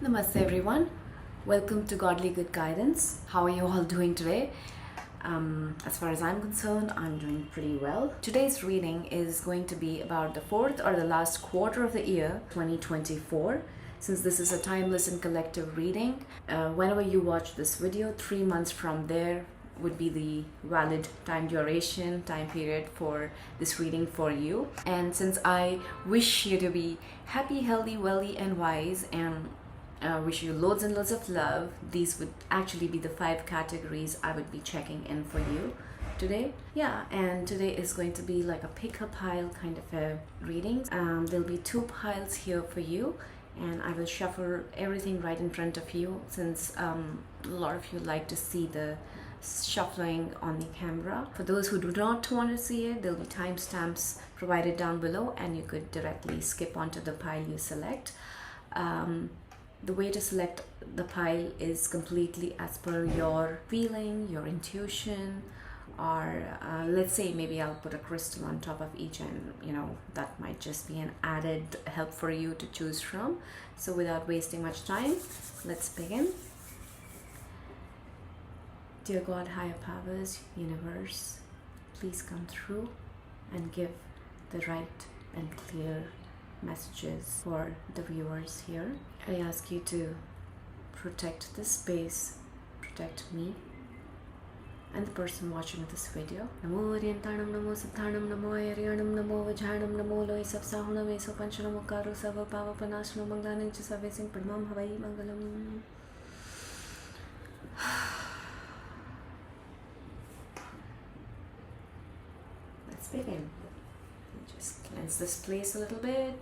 Namaste everyone. Welcome to Godly Good Guidance. How are you all doing today? As far as I'm concerned, I'm doing pretty well. Today's reading is going to be about the fourth or the last quarter of the year 2024. Since this is a timeless and collective reading, whenever you watch this video, 3 months from there would be the valid time period for this reading for you. And since I wish you to be happy, healthy, wealthy, and wise, and wish you loads and loads of love, these would actually be the 5 categories I would be checking in for you today. Yeah, and today is going to be like a pick-a-pile kind of a reading. There'll be 2 piles here for you, and I will shuffle everything right in front of you, since a lot of you like to see the shuffling on the camera. For those who do not want to see it, there'll be timestamps provided down below, and you could directly skip onto the pile you select. The way to select the pile is completely as per your feeling, your intuition, or let's say maybe I'll put a crystal on top of each, and that might just be an added help for you to choose from. So without wasting much time, let's begin. Dear God, higher powers, universe, please come through and give the right and clear messages for the viewers here. I ask you to protect this space, protect me, and the person watching this video. Namo Orientanam, Namo Siddhanam, Namo Arianam, Namo Vajhanam, Namo Loi Sapsahunam, Eso Panchanam Okaru Sava Pava Panashanam Manglanin Chisavesing Padmam Havai Mangalam. Let's begin. Just cleanse this place a little bit.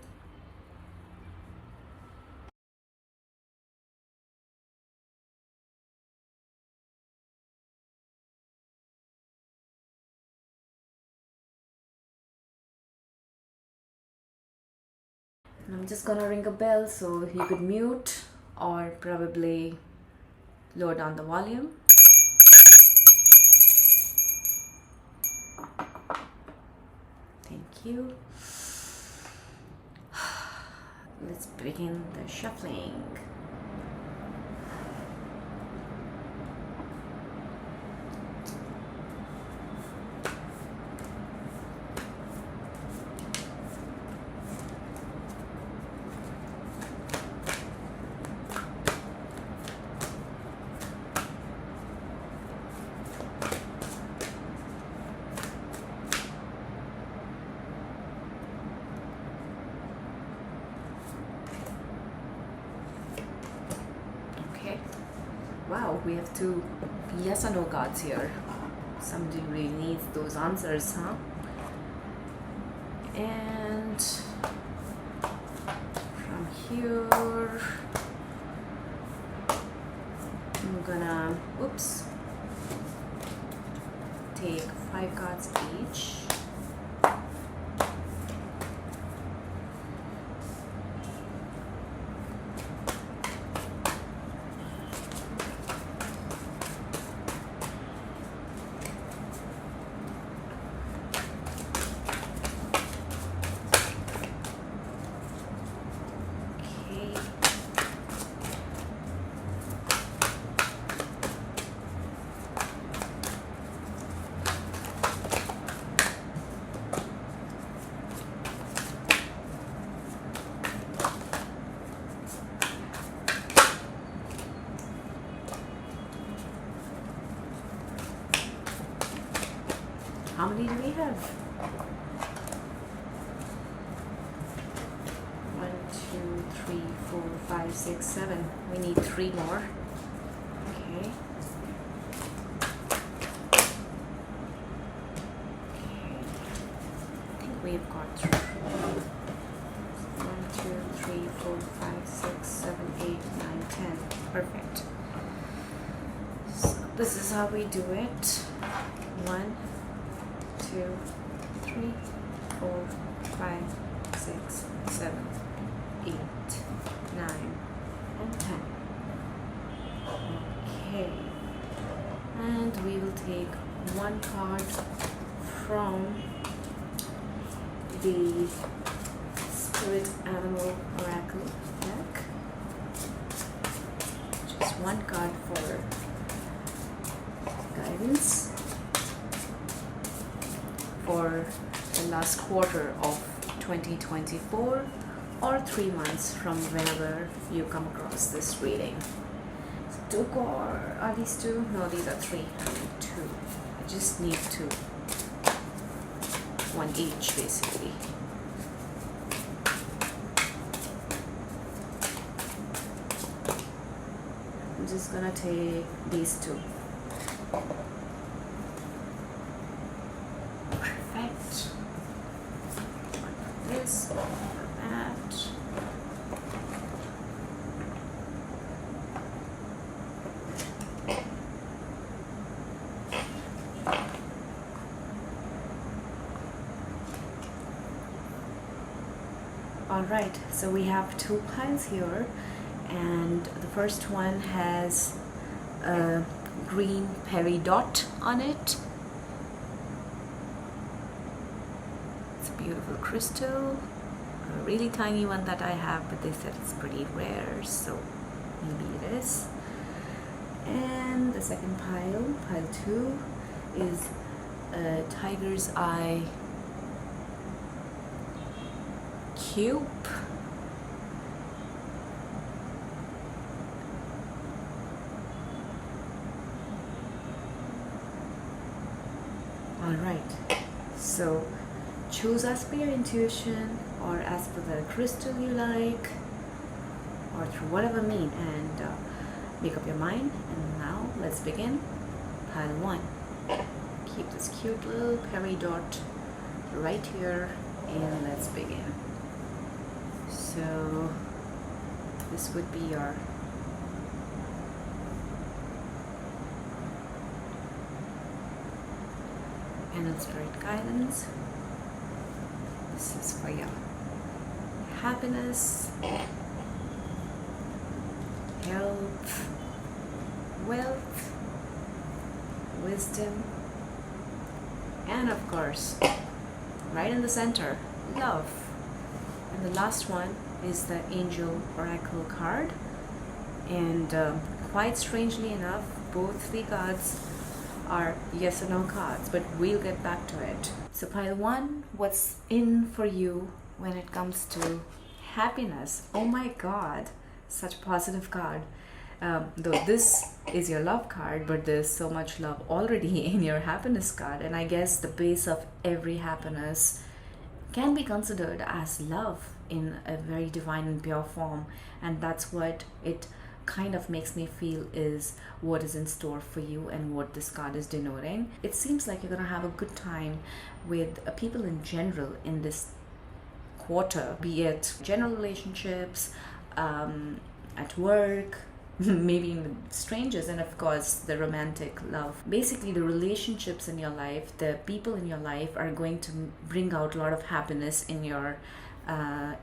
I'm just gonna ring a bell, so you could mute or probably lower down the volume. Thank you. Let's begin the shuffling. Wow, we have 2 yes or no cards here. Somebody really needs those answers, huh? And from here, I'm gonna, take 5 cards each. How many do we have? 1, 2, 3, 4, 5, 6, 7. We need 3 more. Okay. I think we've got 3. 1, 2, 3, 4, 5, 6, 7, 8, 9, 10. Perfect. So this is how we do it. 1, 2, 3, 4, 5, 6, 7, 8, 9, and 10. Okay. And we will take 1 card from the Spirit Animal Oracle deck. one card for guidance for the last quarter of 2024 or 3 months from whenever you come across this reading. So two are these two? No, these are three. I need two. I just need two. One each, basically. I'm just gonna take these two. Perfect. One for this, one for that. Alright, so we have two piles here, and the first one has a green peridot on it. It's a beautiful crystal, a really tiny one that I have, but they said it's pretty rare, so maybe it is. And the second pile, pile 2, is a tiger's eye cube. Alright, so choose as per your intuition or as per the crystal you like, or through whatever mean, and make up your mind. And now let's begin. Pile 1. Keep this cute little peridot right here, and let's begin. So this would be your Angel Spirit guidance. This is for your happiness, health, wealth, wisdom, and of course, right in the center, love. And the last one is the Angel Oracle card, and quite strangely enough, both three cards are yes or no cards, but we'll get back to it. So pile 1, what's in for you when it comes to happiness? Oh my god, such a positive card. Though this is your love card, but there's so much love already in your happiness card, and I guess the base of every happiness can be considered as love in a very divine and pure form, and that's what it kind of makes me feel is what is in store for you and what this card is denoting. It seems like you're gonna have a good time with people in general in this quarter, be it general relationships, at work, maybe even with strangers, and of course the romantic love. Basically the relationships in your life, the people in your life are going to bring out a lot of happiness in your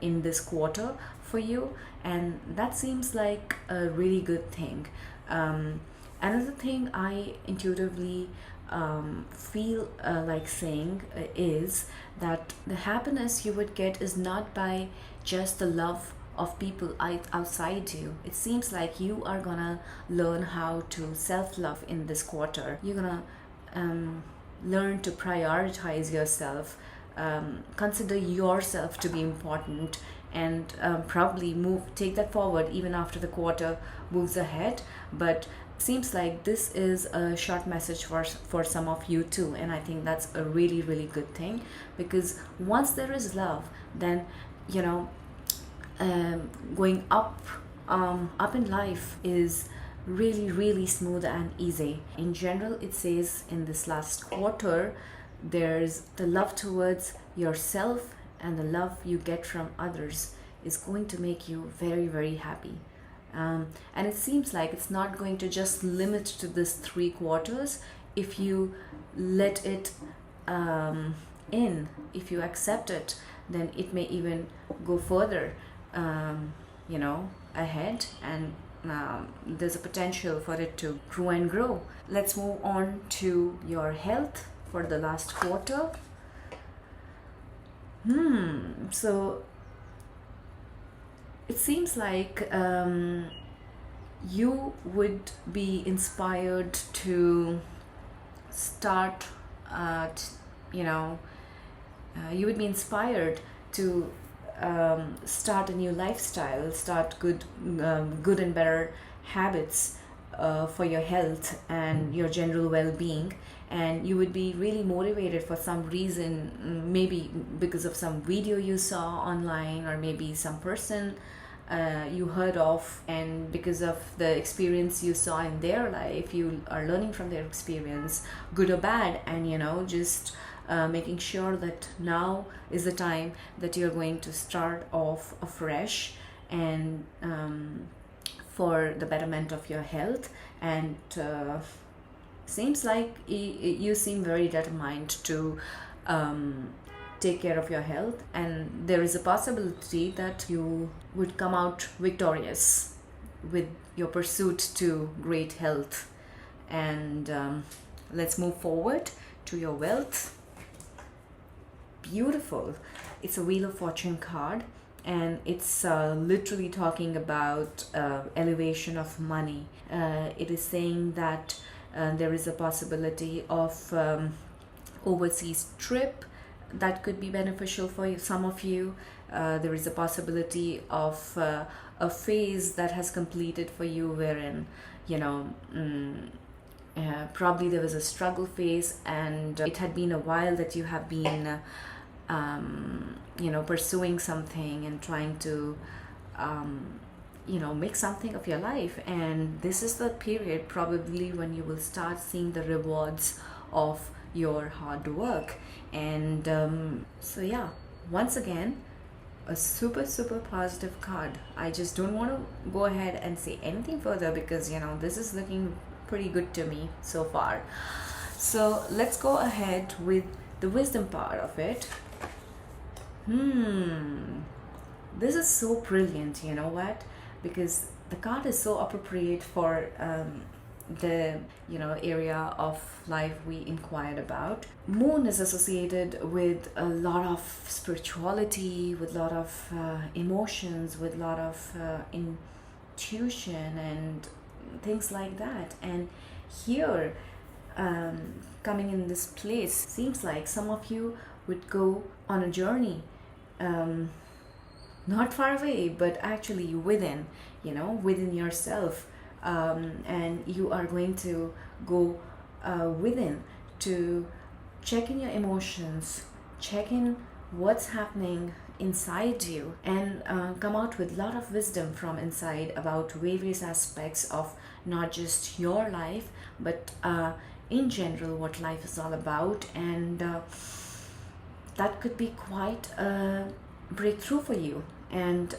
in this quarter for you, and that seems like a really good thing. Another thing I intuitively feel like saying is that the happiness you would get is not by just the love of people outside you. It seems like you are gonna learn how to self-love in this quarter. You're gonna learn to prioritize yourself, consider yourself to be important, and probably take that forward even after the quarter moves ahead. But seems like this is a short message for some of you too, and I think that's a really, really good thing, because once there is love, then you know, going up in life is really, really smooth and easy. In general, it says in this last quarter, there's the love towards yourself, and the love you get from others is going to make you very, very happy. And it seems like it's not going to just limit to this 3 quarters. If you let it in, if you accept it, then it may even go further, you know, ahead, and there's a potential for it to grow and grow. Let's move on to your health for the last quarter. So it seems like you would be inspired to start, you know, you would be inspired to start a new lifestyle, start good and better habits for your health and your general well-being. And you would be really motivated for some reason, maybe because of some video you saw online, or maybe some person you heard of, and because of the experience you saw in their life, you are learning from their experience, good or bad, and just making sure that now is the time that you're going to start off afresh, and for the betterment of your health. And seems like you seem very determined to take care of your health, and there is a possibility that you would come out victorious with your pursuit to great health. And let's move forward to your wealth. Beautiful. It's a Wheel of Fortune card, and it's literally talking about elevation of money. It is saying that there is a possibility of overseas trip that could be beneficial for you, some of you. There is a possibility of a phase that has completed for you, wherein probably there was a struggle phase, and it had been a while that you have been pursuing something and trying to make something of your life. And this is the period probably when you will start seeing the rewards of your hard work. And so yeah, once again, a super positive card. I just don't want to go ahead and say anything further, because this is looking pretty good to me so far. So let's go ahead with the wisdom part of it. This is so brilliant, you know what? Because the card is so appropriate for the area of life we inquired about. Moon is associated with a lot of spirituality, with a lot of emotions, with a lot of intuition and things like that. And here, coming in this place, seems like some of you would go on a journey, not far away, but actually within yourself. And you are going to go within to check in your emotions, check in what's happening inside you, and come out with a lot of wisdom from inside about various aspects of not just your life, but in general what life is all about. And that could be quite a breakthrough for you. And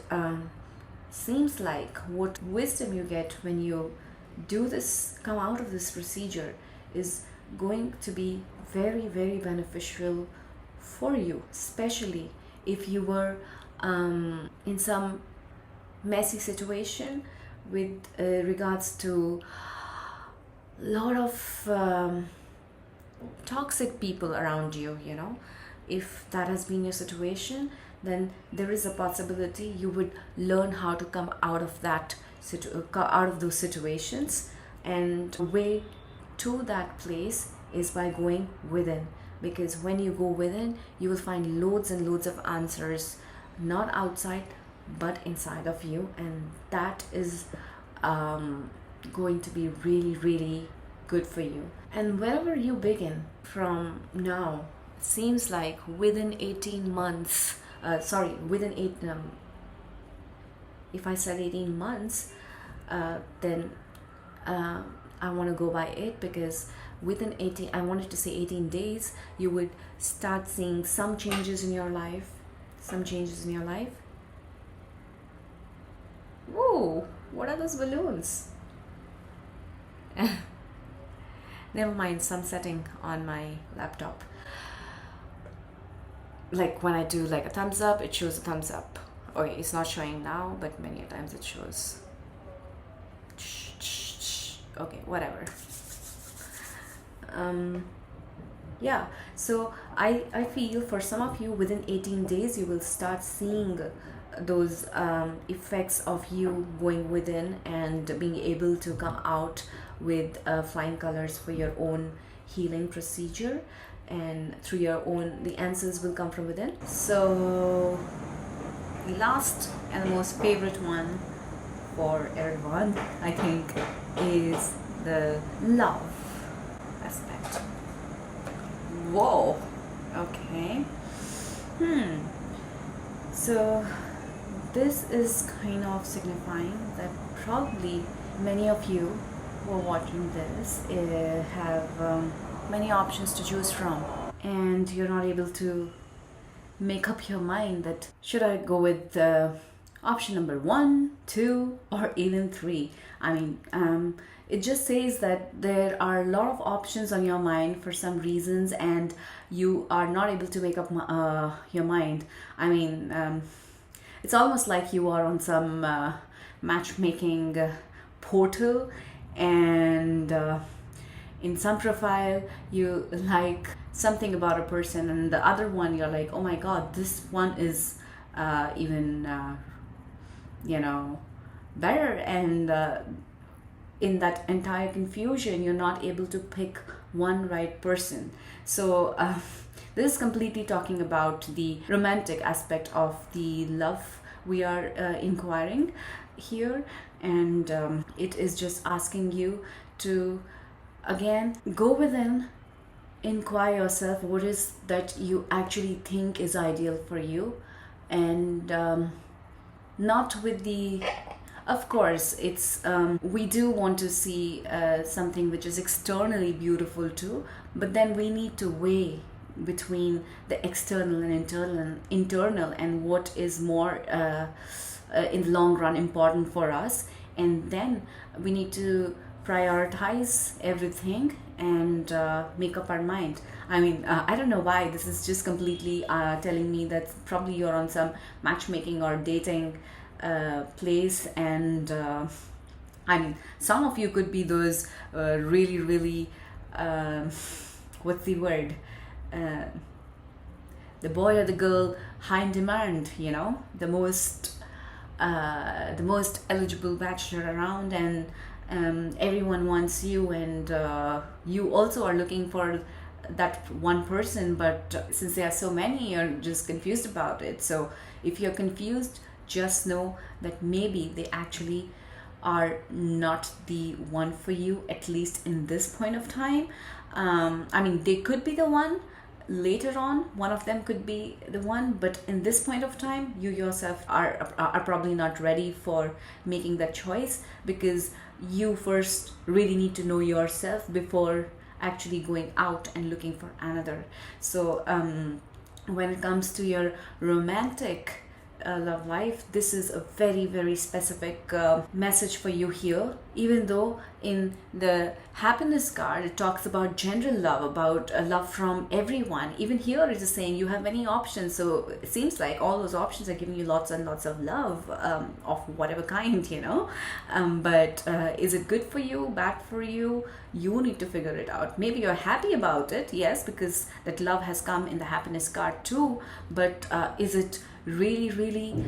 seems like what wisdom you get when you do this, come out of this procedure, is going to be very beneficial for you, especially if you were in some messy situation with regards to a lot of toxic people around you. If that has been your situation, then there is a possibility you would learn how to come out of those situations. And the way to that place is by going within, because when you go within, you will find loads and loads of answers, not outside but inside of you. And that is going to be really good for you. And wherever you begin from now, it seems like within 18 months, within 8, if I said 18 months, then I want to go by 8, because within 18, I wanted to say 18 days, you would start seeing some changes in your life. Whoa, what are those balloons? Never mind, sunsetting on my laptop. Like when I do like a thumbs up, it shows a thumbs up. Okay, it's not showing now, but many a times it shows. Okay, whatever. Yeah, so I feel for some of you, within 18 days you will start seeing those effects of you going within and being able to come out with flying colors for your own healing procedure, and through your own, the answers will come from within. So the last and the most favorite one for everyone, I think, is the love aspect. Whoa, okay. So this is kind of signifying that probably many of you who are watching this have many options to choose from, and you're not able to make up your mind that should I go with option number 1, 2, or even 3. I mean, it just says that there are a lot of options on your mind for some reasons, and you are not able to make up your mind. I mean, it's almost like you are on some matchmaking portal, and in some profile you like something about a person, and the other one you're like, oh my god, this one is even better, and in that entire confusion you're not able to pick one right person. So this is completely talking about the romantic aspect of the love we are inquiring here, and it is just asking you to again go within, inquire yourself what is that you actually think is ideal for you, and not with the, of course it's we do want to see something which is externally beautiful too, but then we need to weigh between the external and internal and what is more in the long run important for us, and then we need to prioritize everything and make up our mind. I mean, I don't know why this is just completely telling me that probably you're on some matchmaking or dating place, and I mean, some of you could be those really what's the word, the boy or the girl high in demand, the most eligible bachelor around, and everyone wants you, and you also are looking for that one person, but since there are so many, you're just confused about it. So if you're confused, just know that maybe they actually are not the one for you, at least in this point of time. I mean, they could be the one later on, one of them could be the one, but in this point of time you yourself are probably not ready for making that choice, because you first really need to know yourself before actually going out and looking for another. So when it comes to your romantic love life, this is a very specific message for you here, even though in the happiness card it talks about general love, about love from everyone. Even here it is saying you have many options, so it seems like all those options are giving you lots and lots of love of whatever kind, but is it good for you, bad for you? You need to figure it out. Maybe you're happy about it, yes, because that love has come in the happiness card too, but is it really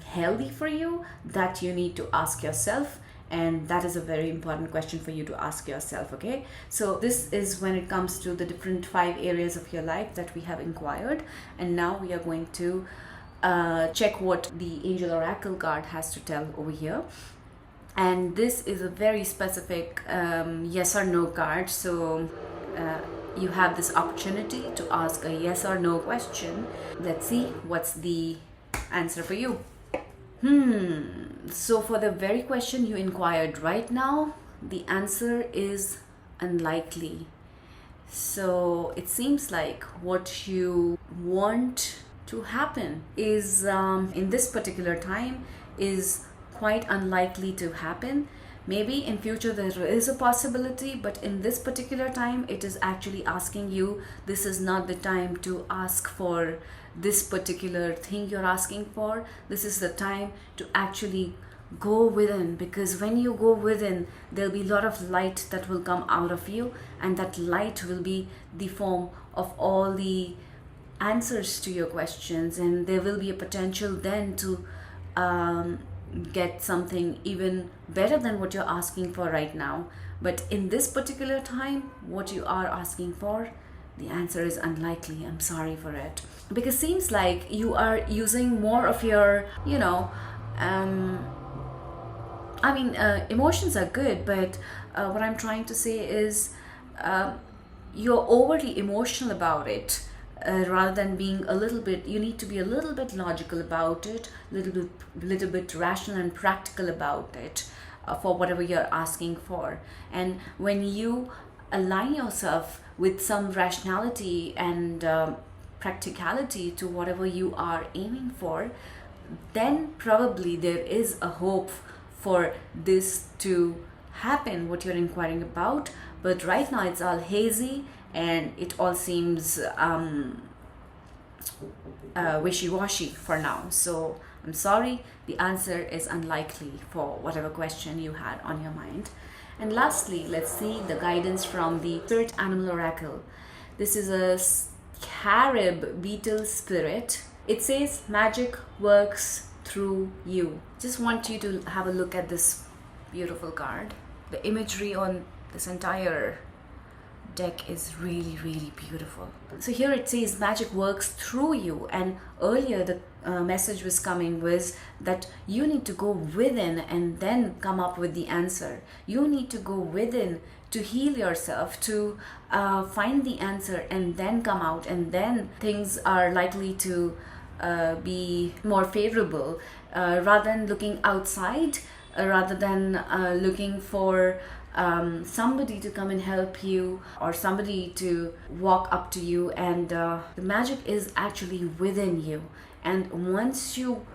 healthy for you? That you need to ask yourself, and that is a very important question for you to ask yourself. Okay, so this is when it comes to the different 5 areas of your life that we have inquired, and now we are going to check what the angel oracle card has to tell over here. And this is a very specific yes or no card, so you have this opportunity to ask a yes or no question. Let's see what's the answer for you. So for the very question you inquired right now, the answer is unlikely. So it seems like what you want to happen is in this particular time is quite unlikely to happen. Maybe in future there is a possibility, but in this particular time it is actually asking you, this is not the time to ask for this particular thing you're asking for. This is the time to actually go within, because when you go within, there'll be a lot of light that will come out of you, and that light will be the form of all the answers to your questions, and there will be a potential then to get something even better than what you're asking for right now. But in this particular time, what you are asking for, the answer is unlikely. I'm sorry for it, because seems like you are using more of your, emotions are good, but what I'm trying to say is you're overly emotional about it, rather than being a little bit. You need to be a little bit logical about it, little bit rational and practical about it, for whatever you're asking for. And when you align yourself with some rationality and practicality to whatever you are aiming for, then probably there is a hope for this to happen, what you're inquiring about. But right now it's all hazy and it all seems wishy-washy for now. So I'm sorry, the answer is unlikely for whatever question you had on your mind. And lastly, let's see the guidance from the Spirit Animal Oracle. This is a Carib beetle spirit. It says magic works through you. Just want you to have a look at this beautiful card. The imagery on this entire deck is really, really beautiful. So here it says magic works through you, and earlier the message was coming was that you need to go within and then come up with the answer. You need to go within to heal yourself, to find the answer and then come out, and then things are likely to be more favorable, rather than looking outside, rather than looking for somebody to come and help you, or somebody to walk up to you. And the magic is actually within you. And once you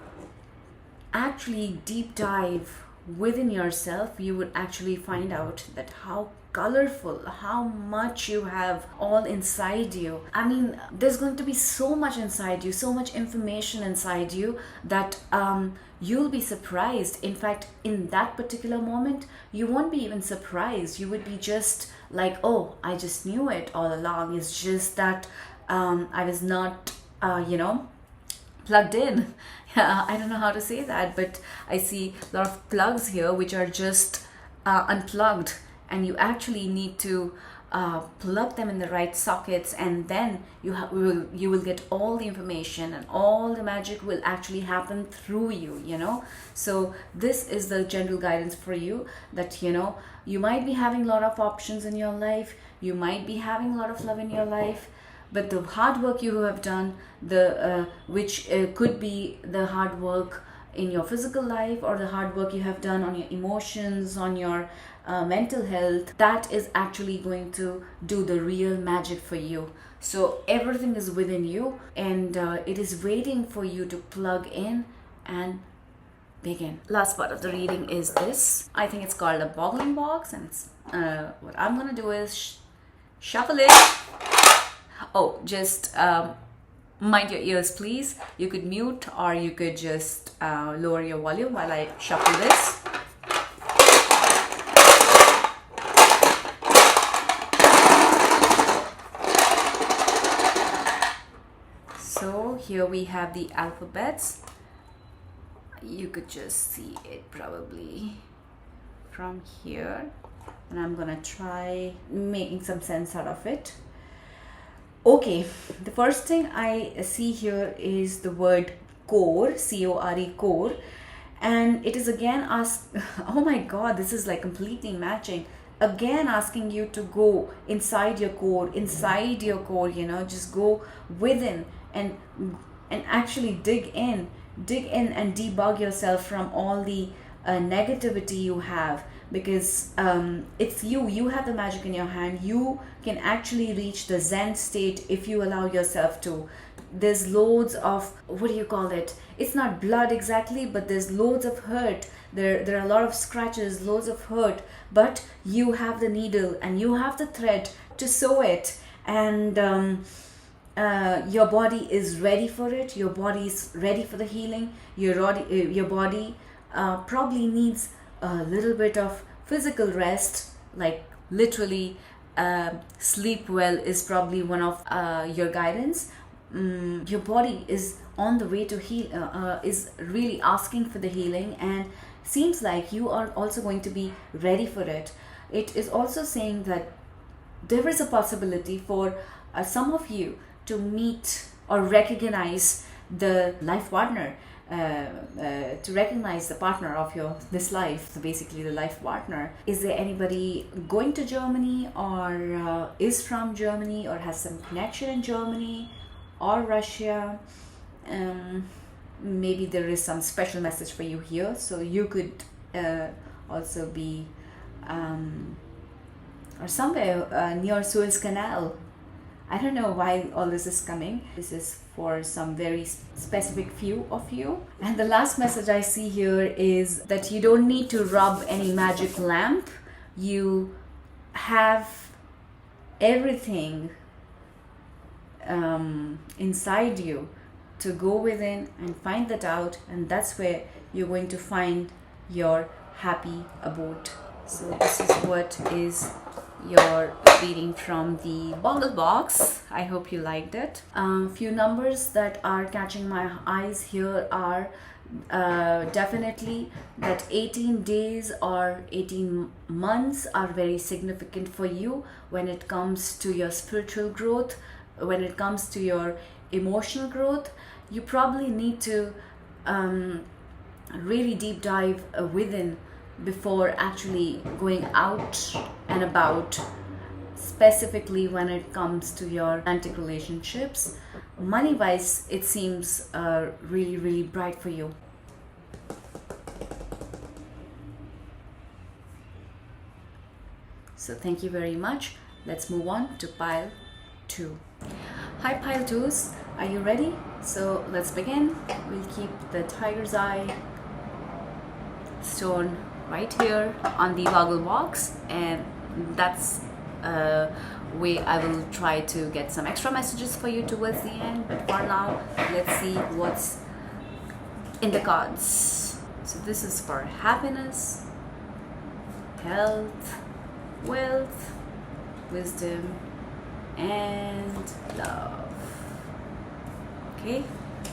actually deep dive within yourself, you would actually find out that how colorful, how much you have all inside you. I mean, there's going to be so much inside you, so much information inside you, that you'll be surprised. In fact, in that particular moment, you won't be even surprised. You would be just like, oh, I just knew it all along. It's just that I was not, plugged in. I don't know how to say that, but I see a lot of plugs here which are just unplugged, and you actually need to plug them in the right sockets, and then you will get all the information, and all the magic will actually happen through you. So this is the general guidance for you, that you might be having a lot of options in your life, you might be having a lot of love in your life, but the hard work you have done, which could be the hard work in your physical life, or the hard work you have done on your emotions, on your mental health, that is actually going to do the real magic for you. So everything is within you, and it is waiting for you to plug in and begin. Last part of the reading is this. I think it's called a boggling box, and it's what I'm gonna do is shuffle it. Oh, just mind your ears, please. You could mute, or you could just lower your volume while I shuffle this. So here we have the alphabets. You could just see it probably from here, and I'm gonna try making some sense out of it. Okay, the first thing I see here is the word core, C-O-R-E, core, and it is again oh my god, this is like completely matching. Again asking you to go inside your core, just go within and actually dig in and debug yourself from all the negativity you have, because it's you have the magic in your hand. You can actually reach the Zen state if you allow yourself to. There's loads of, what do you call it, it's not blood exactly, but there's loads of hurt. There are a lot of scratches, loads of hurt, but you have the needle and you have the thread to sew it, and your body is ready for it. Your body is ready for the healing. Your body probably needs a little bit of physical rest, like literally sleep well is probably one of your guidance. your body is on the way to heal, is really asking for the healing, and seems like you are also going to be ready for it. It is also saying that there is a possibility for some of you to meet or recognize the life partner, to recognize the partner of this life, so basically the life partner. Is there anybody going to Germany, or is from Germany, or has some connection in Germany or Russia? Maybe there is some special message for you here, so you could also be or somewhere near Suez Canal. I don't know why all this is coming. This is for some very specific few of you. And the last message I see here is that you don't need to rub any magic lamp. You have everything inside you to go within and find that out, and that's where you're going to find your happy abode. So this is what is your reading from the boggle box. I hope you liked it. Few numbers that are catching my eyes here are definitely that 18 days or 18 months are very significant for you when it comes to your spiritual growth, when it comes to your emotional growth. You probably need to really deep dive within before actually going out and about, specifically when it comes to your romantic relationships. Money wise, it seems really bright for you. So thank you very much. Let's move on to pile 2. Hi pile 2s, are you ready? So let's begin. We'll keep the tiger's eye stone right here on the boggle box, and that's way I will try to get some extra messages for you towards the end, but for now let's see what's in the cards. So this is for happiness, health, wealth, wisdom, and love. Okay,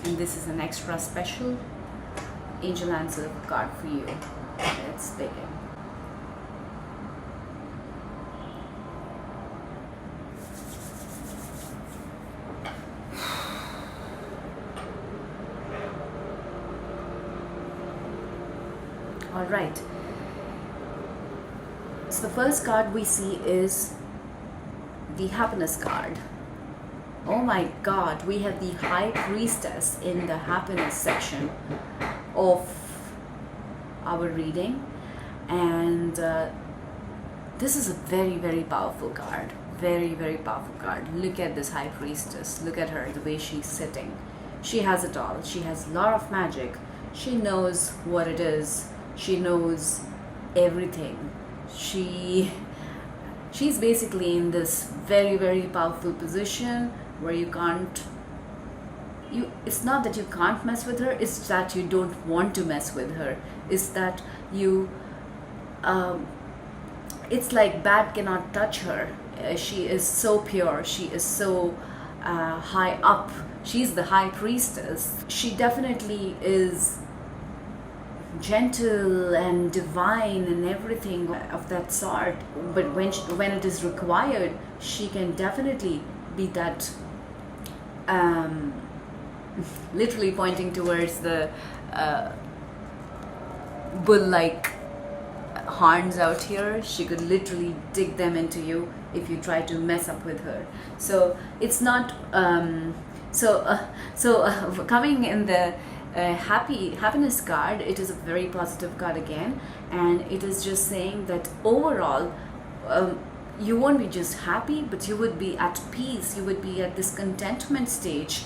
and this is an extra special angel answer card for you. Let's begin. All right. So the first card we see is the happiness card. Oh my God, we have the High Priestess in the happiness section of our reading, and this is a very powerful card. Very powerful card. Look at this High Priestess. Look at her, the way she's sitting. She has it all. She has a lot of magic. She knows what it is. She knows everything. She's basically in this very powerful position where it's not that you can't mess with her, it's that you don't want to mess with her. It's that you it's like bad cannot touch her. She is so pure, she is so high up. She's the High Priestess. She definitely is gentle and divine and everything of that sort, but when it is required, she can definitely be that literally pointing towards the bull-like horns out here. She could literally dig them into you if you try to mess up with her. So it's not coming in the happiness card, it is a very positive card again, and it is just saying that overall you won't be just happy, but you would be at peace. You would be at this contentment stage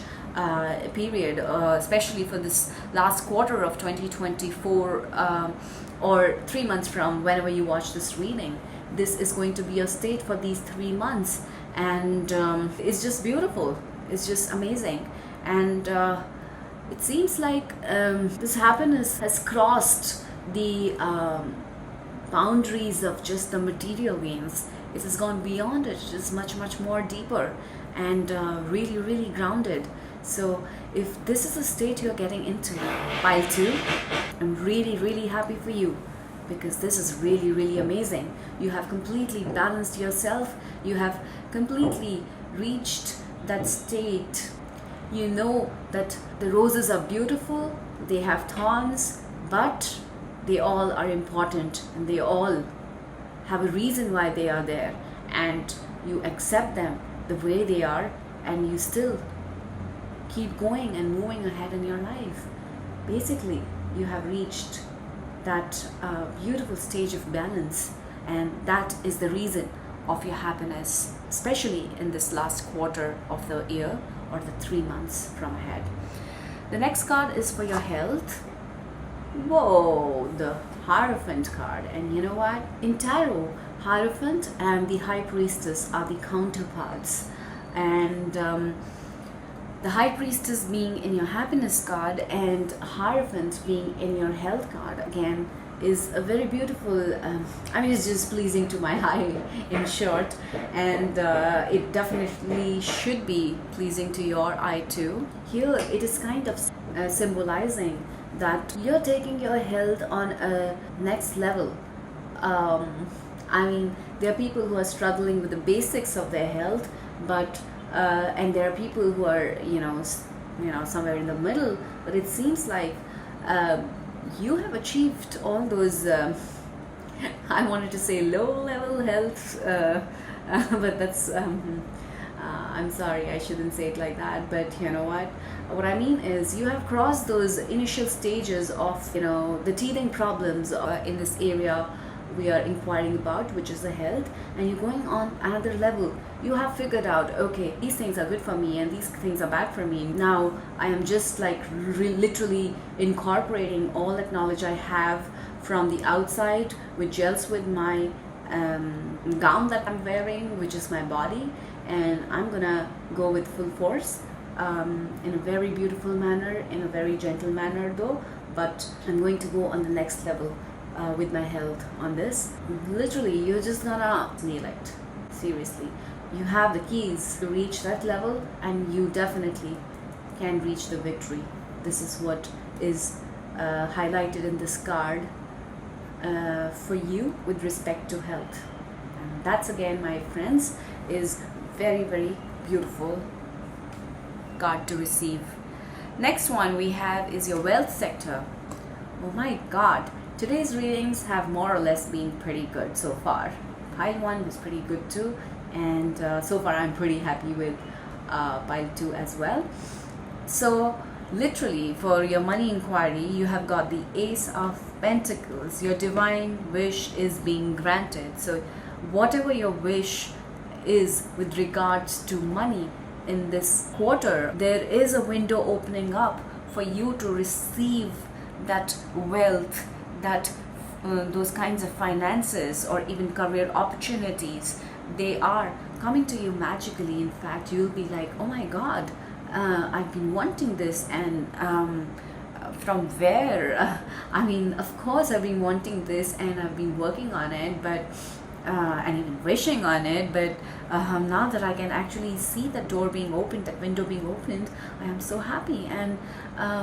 period, especially for this last quarter of 2024, or 3 months from whenever you watch this reading. This is going to be your state for these 3 months, and it's just beautiful. It's just amazing, and it seems like this happiness has crossed the boundaries of just the material gains. It has gone beyond it. It is much more deeper and really grounded. So if this is the state you're getting into, pile 2, I'm really happy for you, because this is really amazing. You have completely balanced yourself. You have completely reached that state. You know that the roses are beautiful, they have thorns, but they all are important, and they all have a reason why they are there, and you accept them the way they are, and you still keep going and moving ahead in your life. Basically, you have reached that beautiful stage of balance, and that is the reason of your happiness, especially in this last quarter of the year, or the 3 months from ahead. The next card is for your health. Whoa, the Hierophant card. And you know what? In tarot, Hierophant and the High Priestess are the counterparts. And the High Priestess being in your happiness card and Hierophant being in your health card, again, is a very beautiful, it's just pleasing to my eye, in short, and it definitely should be pleasing to your eye too. Here it is kind of symbolizing that you're taking your health on a next level. There are people who are struggling with the basics of their health, but and there are people who are somewhere in the middle, but it seems like you have achieved all those I wanted to say low level health, but that's I'm sorry, I shouldn't say it like that, but you know what I mean is you have crossed those initial stages of the teething problems in this area we are inquiring about, which is the health, and you're going on another level. You have figured out, okay, these things are good for me and these things are bad for me. Now I am just like literally incorporating all that knowledge I have from the outside, which gels with my gown that I'm wearing, which is my body, and I'm gonna go with full force, in a very beautiful manner, in a very gentle manner though, but I'm going to go on the next level with my health on this. Literally, you're just gonna nail it. Seriously, you have the keys to reach that level, and you definitely can reach the victory. This is what is highlighted in this card for you with respect to health, and that's, again, my friends, is very beautiful card to receive. Next one we have is your wealth sector. Oh my god, today's readings have more or less been pretty good so far. Pile 1 was pretty good too, and so far I'm pretty happy with pile 2 as well. So literally, for your money inquiry, you have got the Ace of Pentacles. Your divine wish is being granted. So whatever your wish is with regards to money in this quarter, there is a window opening up for you to receive that wealth, that those kinds of finances, or even career opportunities. They are coming to you magically. In fact, you'll be like, oh my god, I've been wanting this, and from where? Of course I've been wanting this, and I've been working on it, but and even wishing on it, but now that I can actually see that door being opened, that window being opened, I am so happy. And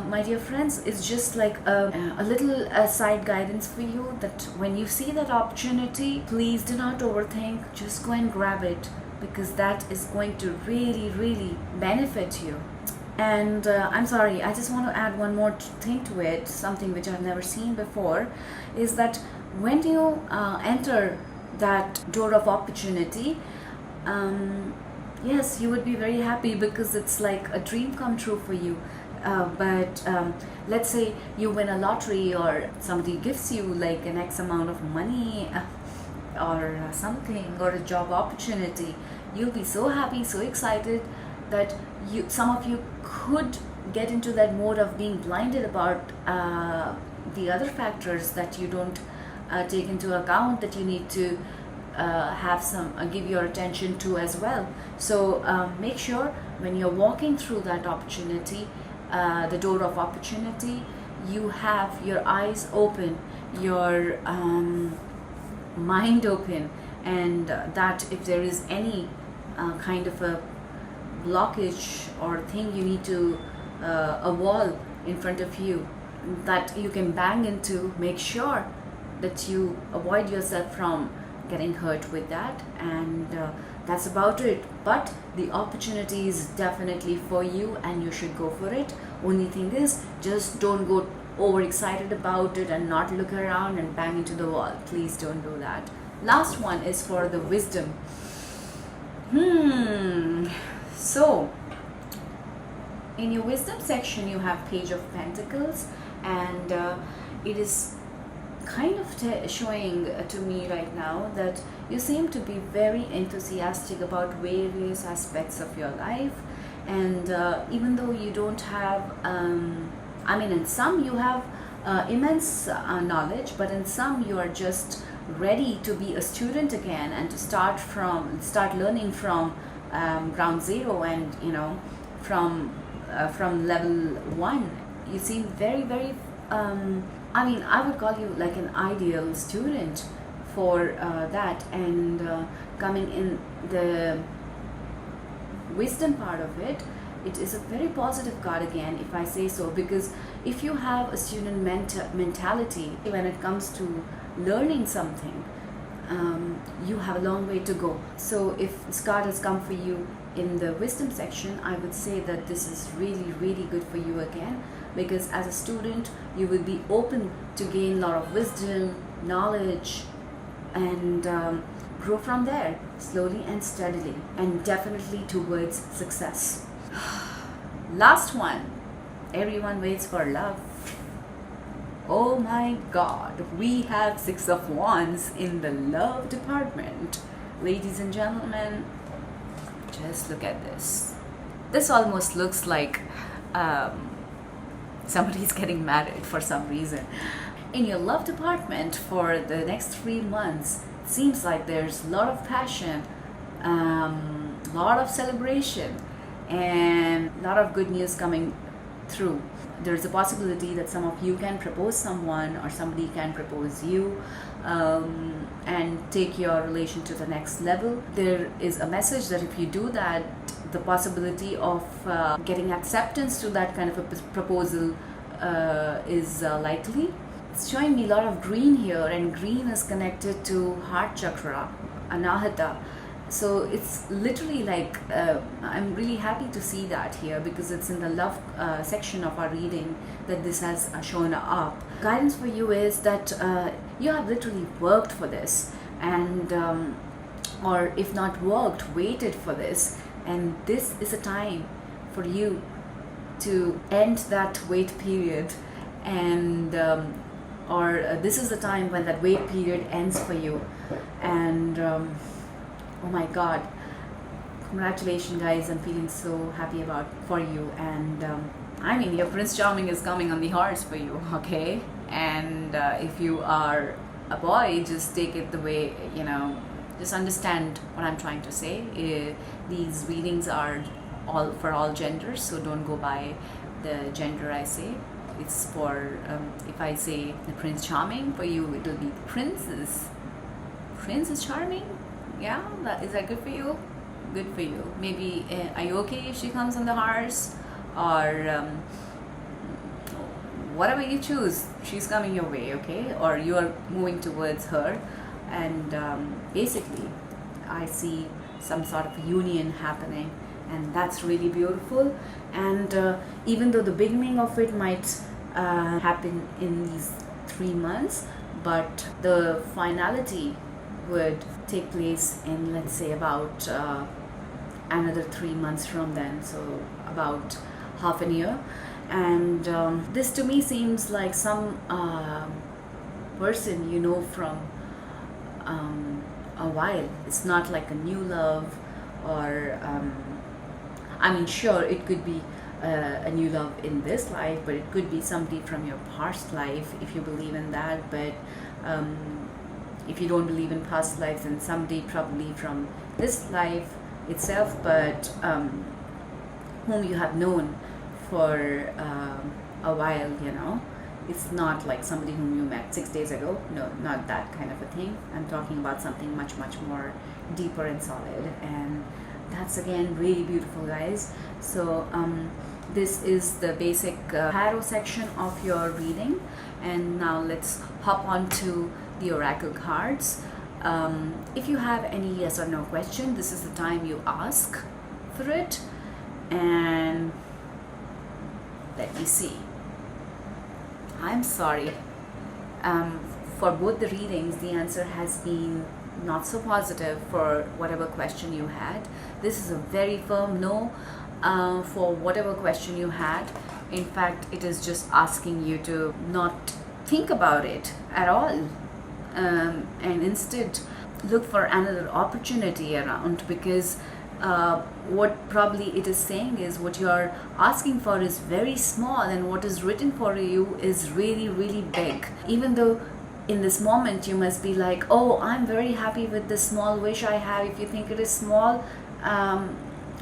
my dear friends, it's just like a little side guidance for you, that when you see that opportunity, please do not overthink, just go and grab it, because that is going to really benefit you. And I'm sorry, I just want to add one more thing to it, something which I've never seen before, is that when you enter that door of opportunity, yes, you would be very happy, because it's like a dream come true for you. But let's say you win a lottery, or somebody gives you like an X amount of money, or something, or a job opportunity. You'll be so happy, so excited, that some of you could get into that mode of being blinded about the other factors that you don't take into account, that you need to give your attention to as well. So make sure when you're walking through that opportunity, the door of opportunity, you have your eyes open, your mind open, and that if there is any kind of a blockage or thing you need to, a wall in front of you that you can bang into, make sure that you avoid yourself from getting hurt with that. And that's about it. But the opportunity is definitely for you and you should go for it. Only thing is, just don't go overexcited about it and not look around and bang into the wall. Please don't do that. Last one is for the wisdom. So in your wisdom section you have Page of Pentacles, and it is kind of showing to me right now that you seem to be very enthusiastic about various aspects of your life. And even though you don't have in some you have immense knowledge, but in some you are just ready to be a student again and to start learning from ground zero, and from level 1. You seem very, very I would call you like an ideal student for that. And coming in the wisdom part of it, it is a very positive card again, if I say so, because if you have a student mentality when it comes to learning something, you have a long way to go. So if this card has come for you in the wisdom section, I would say that this is really, really good for you again, because as a student you will be open to gain a lot of wisdom, knowledge, and grow from there slowly and steadily, and definitely towards success. Last one, everyone waits for love. Oh my god, we have Six of Wands in the love department. Ladies and gentlemen, just look at this. This almost looks like somebody's getting married for some reason. In your love department for the next 3 months, it seems like there's a lot of passion, lot of celebration, and a lot of good news coming through. There's a possibility that some of you can propose someone, or somebody can propose you, and take your relation to the next level. There is a message that if you do that, the possibility of getting acceptance to that kind of a proposal is likely. It's showing me a lot of green here, and green is connected to heart chakra, anahata. So it's literally like, I'm really happy to see that here, because it's in the love section of our reading that this has shown up. Guidance for you is that you have literally worked for this, and or if not worked, waited for this, and this is a time for you to end that wait period, and this is the time when that wait period ends for you. And oh my god, congratulations guys, I'm feeling so happy for you. And your Prince Charming is coming on the horse for you, okay? And if you are a boy, just take it the way, just understand what I'm trying to say. These readings are for all genders, so don't go by the gender I say. It's for, if I say the Prince Charming, for you it will be the Princess. Prince is charming? Yeah, is that good for you? Good for you. Maybe, are you okay if she comes on the horse? Or whatever you choose, she's coming your way, okay? Or you are moving towards her. And basically, I see some sort of union happening. And that's really beautiful. And even though the beginning of it might happen in these 3 months, but the finality would take place in, let's say, about another 3 months from then, so about half a year. And this to me seems like some person you know from a while. It's not like a new love, or sure, it could be a new love in this life, but it could be somebody from your past life, if you believe in that. But if you don't believe in past lives, then somebody probably from this life itself, but whom you have known for a while, It's not like somebody whom you met 6 days ago. No, not that kind of a thing. I'm talking about something much, much more deeper and solid. And That's again really beautiful, guys. So this is the basic tarot section of your reading, and now let's hop on to the oracle cards. If you have any yes or no question, this is the time you ask for it. And let me see. I'm sorry. For both the readings, the answer has been not so positive for whatever question you had. This is a very firm no for whatever question you had. In fact, it is just asking you to not think about it at all, and instead look for another opportunity around, because what probably it is saying is what you're asking for is very small, and what is written for you is really, really big. Even though in this moment you must be like, oh, I'm very happy with this small wish I have. If you think it is small,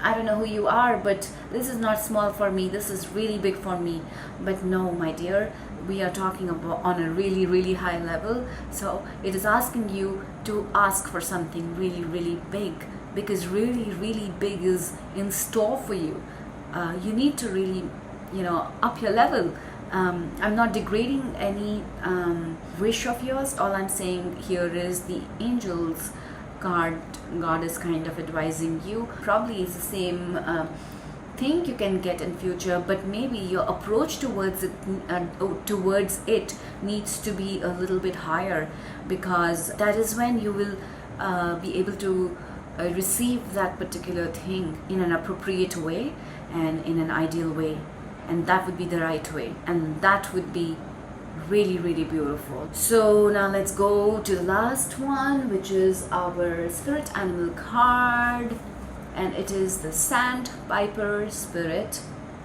I don't know who you are, but this is not small for me, this is really big for me. But no, my dear, we are talking about on a really, really high level. So it is asking you to ask for something really, really big, because really, really big is in store for you. You need to really, up your level. I'm not degrading any wish of yours. All I'm saying here is the angels card. God is kind of advising you. Probably it's the same thing you can get in future, but maybe your approach towards it needs to be a little bit higher, because that is when you will be able to receive that particular thing in an appropriate way and in an ideal way. And that would be the right way, and that would be really, really beautiful. So now let's go to the last one, which is our spirit animal card, and it is the sandpiper spirit.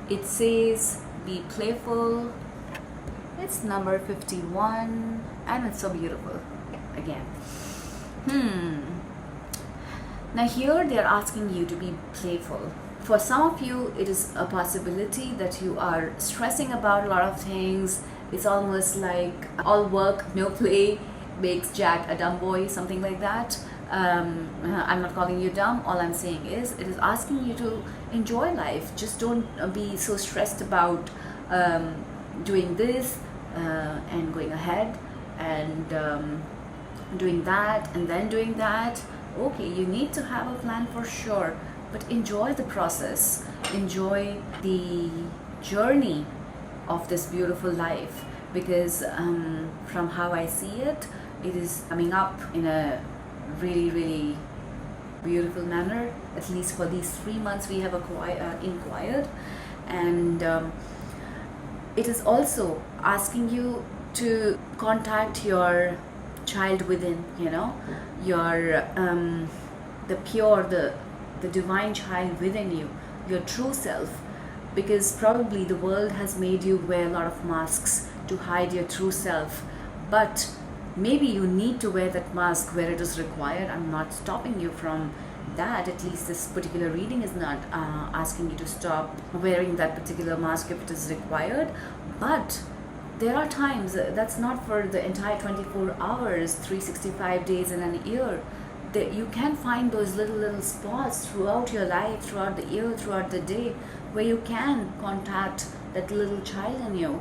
It says be playful. It's number 51, and it's so beautiful again. Now here they're asking you to be playful. For some of you, it is a possibility that you are stressing about a lot of things. It's almost like all work, no play makes Jack a dumb boy, something like that. I'm not calling you dumb. All I'm saying is it is asking you to enjoy life. Just don't be so stressed about doing this and going ahead and doing that and then doing that. Okay, you need to have a plan for sure, but enjoy the process, enjoy the journey of this beautiful life, because from how I see it, it is coming up in a really, really beautiful manner. At least for these 3 months we have inquired, and it is also asking you to contact your child within, your the pure, the divine child within you, your true self, because probably the world has made you wear a lot of masks to hide your true self, but maybe you need to wear that mask where it is required. I'm not stopping you from that. At least this particular reading is not asking you to stop wearing that particular mask if it is required, but there are times that's not for the entire 24 hours, 365 days in a year. That you can find those little spots throughout your life, throughout the year, throughout the day, where you can contact that little child in you,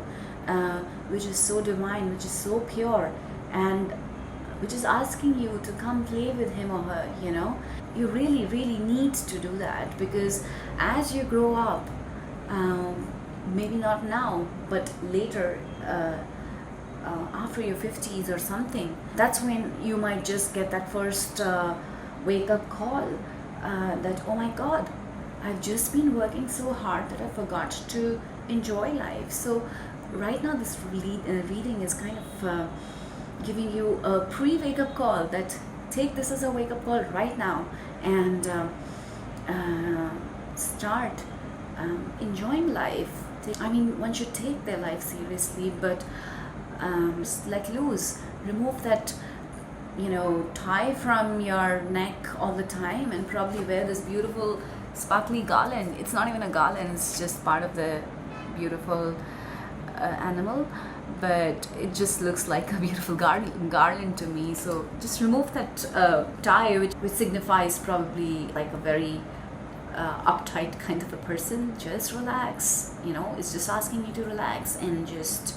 which is so divine, which is so pure, and which is asking you to come play with him or her. You really, really need to do that, because as you grow up, maybe not now, but later, after your 50s or something, that's when you might just get that first wake-up call that, oh my God, I've just been working so hard that I forgot to enjoy life. So right now this reading is kind of giving you a pre-wake-up call, that take this as a wake-up call right now, and start enjoying life. I mean, one should take their life seriously, but just let loose. Remove that tie from your neck all the time, and probably wear this beautiful sparkly garland. It's not even a garland, it's just part of the beautiful animal, but it just looks like a beautiful garland to me. So just remove that tie, which signifies probably like a very uptight kind of a person, just relax. It's just asking you to relax and just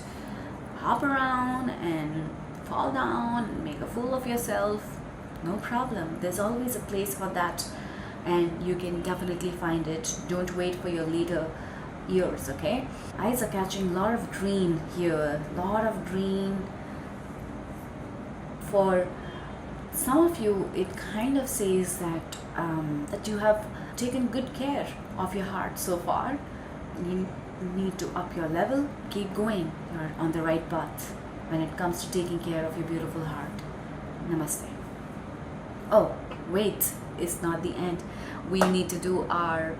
hop around and fall down and make a fool of yourself. No problem. There's always a place for that, and you can definitely find it. Don't wait for your later years, okay? Eyes are catching a lot of green here, lot of green. For some of you, it kind of says that that you have taken good care of your heart so far. You need to up your level. Keep going. You're on the right path when it comes to taking care of your beautiful heart. Namaste. Oh, wait, it's not the end. We need to do our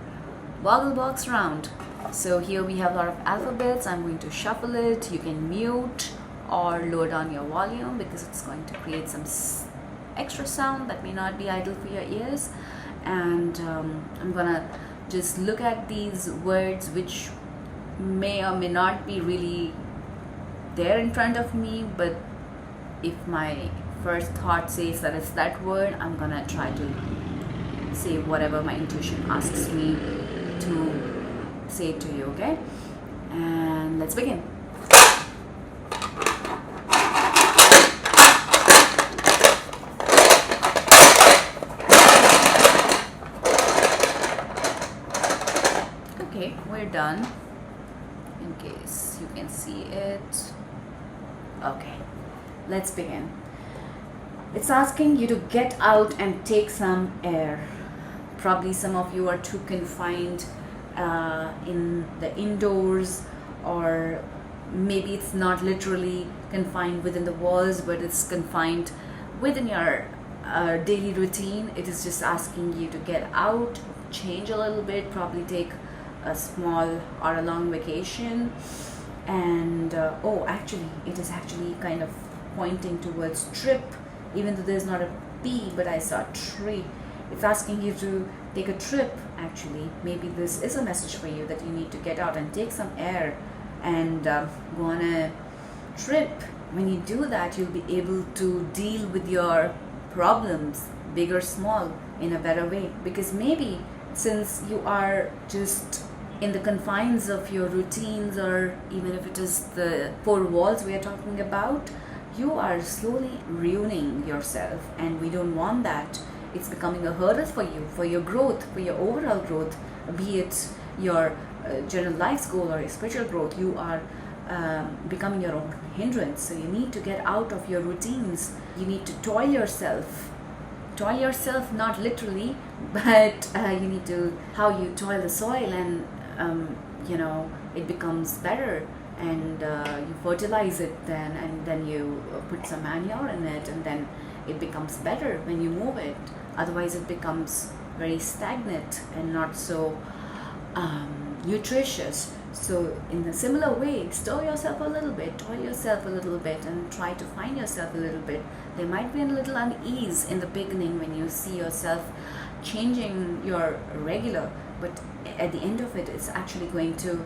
boggle box round. So here we have a lot of alphabets. I'm going to shuffle it. You can mute or lower down your volume because it's going to create some extra sound that may not be idle for your ears. And I'm gonna just look at these words which may or may not be really there in front of me, but if my first thought says that it's that word, I'm gonna try to say whatever my intuition asks me to say to you, okay? And let's begin. Okay, we're done. In case you can see it. Okay, let's begin. It's asking you to get out and take some air. Probably some of you are too confined in the indoors, or maybe it's not literally confined within the walls, but it's confined within your daily routine. It is just asking you to get out, change a little bit, probably take a small or a long vacation. And oh, actually it is actually kind of pointing towards trip, even though there's not a P, but I saw tree. It's asking you to take a trip. Actually, maybe this is a message for you that you need to get out and take some air and go on a trip. When you do that, you'll be able to deal with your problems, big or small, in a better way. Because maybe since you are just in the confines of your routines, or even if it is the four walls we are talking about, you are slowly ruining yourself, and we don't want that. It's becoming a hurdle for you, for your growth, for your overall growth, be it your general life's goal or your spiritual growth. You are becoming your own hindrance. So you need to get out of your routines. You need to toil yourself, not literally, but you need to, how you toil the soil, and it becomes better, and you fertilize it then, and then you put some manure in it, and then it becomes better when you move it. Otherwise it becomes very stagnant and not so nutritious. So in a similar way, stir yourself a little bit, toil yourself a little bit, and try to find yourself a little bit. There might be a little unease in the beginning when you see yourself changing your regular, but at the end of it, it's actually going to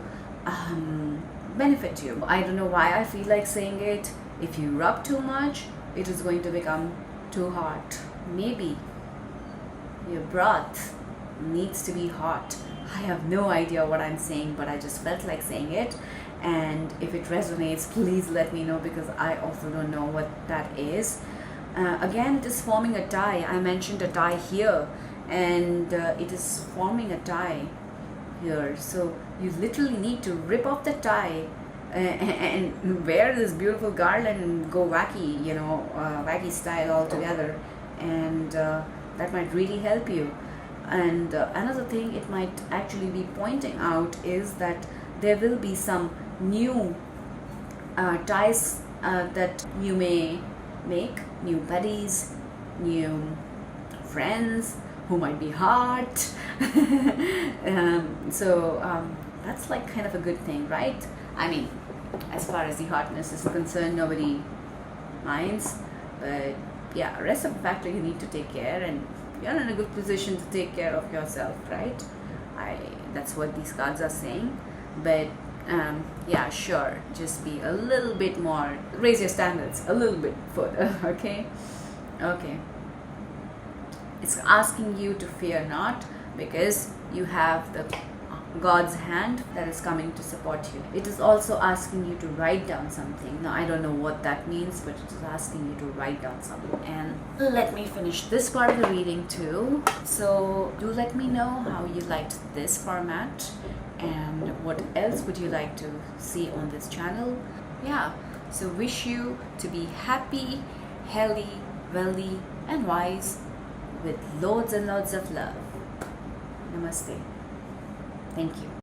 benefit you. I don't know why I feel like saying it. If you rub too much, it is going to become too hot. Maybe your breath needs to be hot. I have no idea what I'm saying, but I just felt like saying it. And if it resonates, please let me know, because I also don't know what that is. Again, it is forming a tie. I mentioned a tie here, and it is forming a tie here. So you literally need to rip off the tie and wear this beautiful garland and go wacky, wacky style altogether, and that might really help you. And another thing it might actually be pointing out is that there will be some new ties that you may make, new buddies, new friends who might be hot. So that's like kind of a good thing, right? I mean, as far as the hotness is concerned, nobody minds, but yeah, rest of the factor, you need to take care, and you're in a good position to take care of yourself, right? That's what these cards are saying. But yeah, sure, just be a little bit more, raise your standards a little bit further. Okay. It's asking you to fear not, because you have the God's hand that is coming to support you. It is also asking you to write down something. Now, I don't know what that means, but it is asking you to write down something. And let me finish this part of the reading too. So do let me know how you liked this format and what else would you like to see on this channel. Yeah, so wish you to be happy, healthy, wealthy and wise with loads and loads of love. Namaste. Thank you.